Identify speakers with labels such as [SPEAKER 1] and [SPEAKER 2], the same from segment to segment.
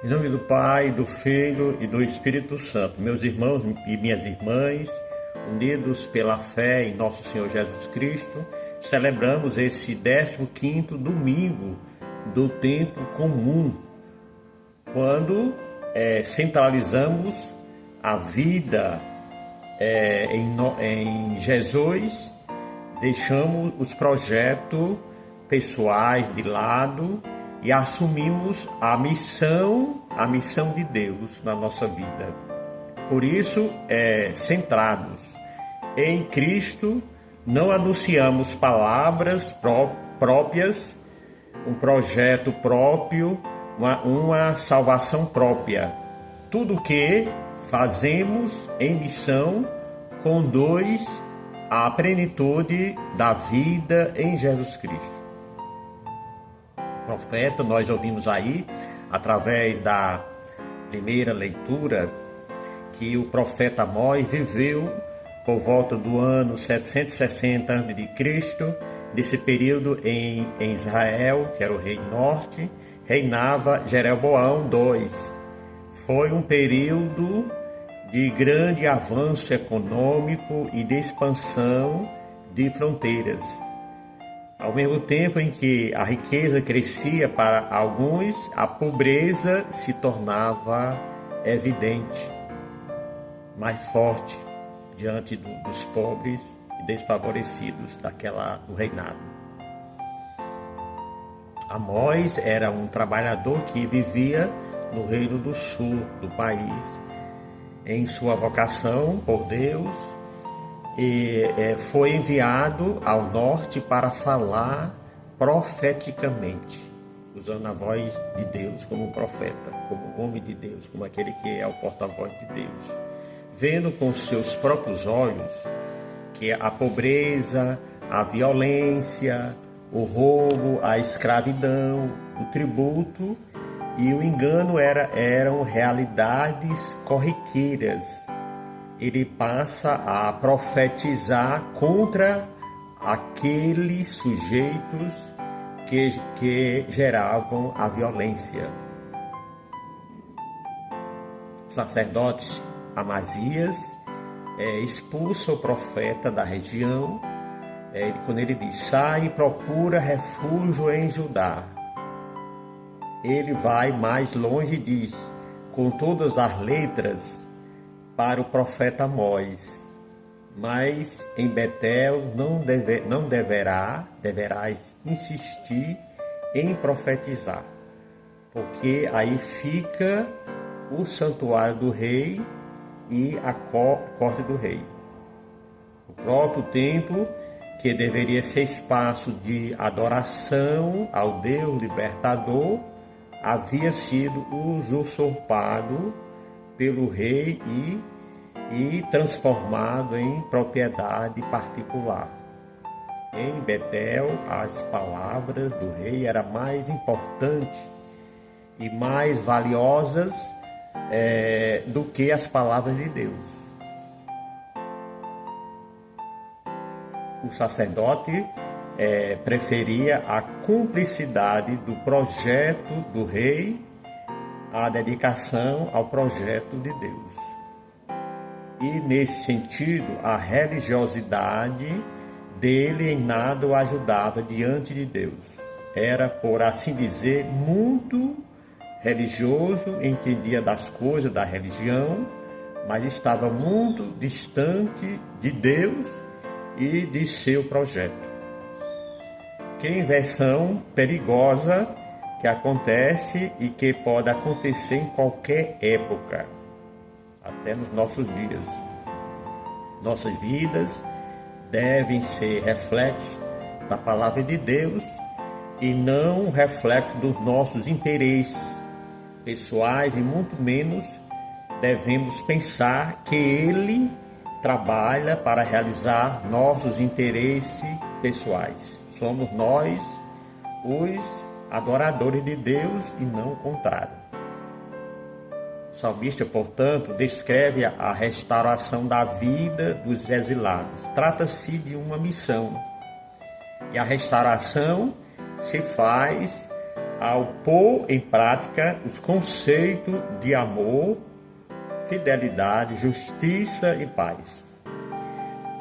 [SPEAKER 1] Em nome do Pai, do Filho e do Espírito Santo, meus irmãos e minhas irmãs, unidos pela fé em nosso Senhor Jesus Cristo, celebramos esse 15º domingo do tempo comum, quando centralizamos a vida em Jesus, deixamos os projetos pessoais de lado e assumimos a missão de Deus na nossa vida. Por isso, centrados em Cristo, não anunciamos palavras próprias, um projeto próprio, uma salvação própria. Tudo que fazemos em missão conduz à plenitude da vida em Jesus Cristo. Profeta, nós ouvimos aí, através da primeira leitura, que o profeta Amós viveu por volta do ano 760 a.C., nesse período em Israel, que era o rei norte, reinava Jeroboão II. Foi um período de grande avanço econômico e de expansão de fronteiras. Ao mesmo tempo em que a riqueza crescia para alguns, a pobreza se tornava evidente, mais forte diante dos pobres e desfavorecidos do reinado. Amós era um trabalhador que vivia no reino do sul do país, em sua vocação por Deus, e foi enviado ao norte para falar profeticamente, usando a voz de Deus como um profeta, como homem de Deus, como aquele que é o porta-voz de Deus. Vendo com seus próprios olhos que a pobreza, a violência, o roubo, a escravidão, o tributo e o engano eram realidades corriqueiras. Ele passa a profetizar contra aqueles sujeitos que geravam a violência. O sacerdote Amazias expulsa o profeta da região, quando ele diz: sai e procura refúgio em Judá. Ele vai mais longe e diz, com todas as letras, para o profeta Amós: mas em Betel não deverás insistir em profetizar, porque aí fica o santuário do rei e a corte do rei. O próprio templo, que deveria ser espaço de adoração ao Deus libertador, havia sido usurpado pelo rei e transformado em propriedade particular. Em Betel, as palavras do rei eram mais importantes e mais valiosas do que as palavras de Deus. O sacerdote preferia a cumplicidade do projeto do rei à dedicação ao projeto de Deus. E, nesse sentido, a religiosidade dele em nada o ajudava diante de Deus. Era, por assim dizer, muito religioso, entendia das coisas da religião, mas estava muito distante de Deus e de seu projeto. Que inversão perigosa que acontece e que pode acontecer em qualquer época, até nos nossos dias. Nossas vidas devem ser reflexo da palavra de Deus e não reflexo dos nossos interesses pessoais, e muito menos devemos pensar que Ele trabalha para realizar nossos interesses pessoais. Somos nós os adoradores de Deus e não o contrário. O salmista, portanto, descreve a restauração da vida dos exilados. Trata-se de uma missão. E a restauração se faz ao pôr em prática os conceitos de amor, fidelidade, justiça e paz.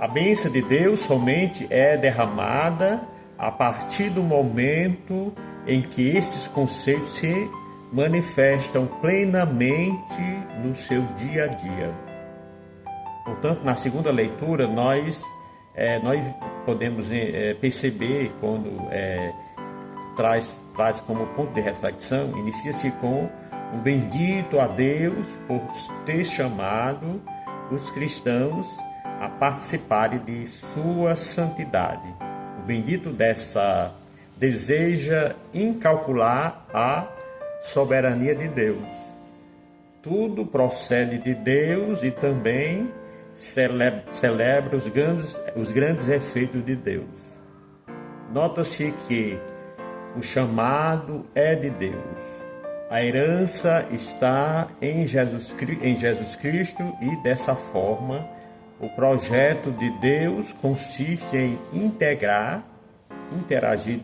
[SPEAKER 1] A bênção de Deus somente é derramada a partir do momento em que esses conceitos se manifestam plenamente no seu dia a dia. Portanto, na segunda leitura, nós podemos perceber quando traz como ponto de reflexão, inicia-se com um bendito a Deus por ter chamado os cristãos a participarem de sua santidade. O bendito dessa deseja incalcular a soberania de Deus. Tudo procede de Deus e também celebra os grandes efeitos de Deus. Nota-se que o chamado é de Deus. A herança está em Jesus Cristo e, dessa forma, o projeto de Deus consiste em interagir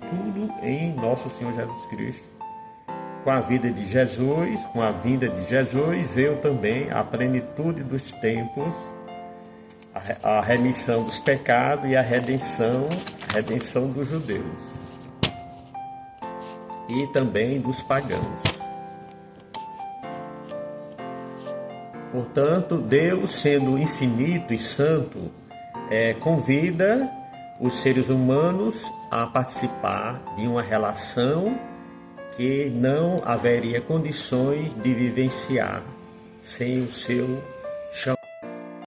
[SPEAKER 1] tudo em nosso Senhor Jesus Cristo. Com a vida de Jesus, com a vinda de Jesus, veio também a plenitude dos tempos, a remissão dos pecados e a redenção dos judeus e também dos pagãos. Portanto, Deus, sendo infinito e santo, convida os seres humanos a participar de uma relação que não haveria condições de vivenciar sem o seu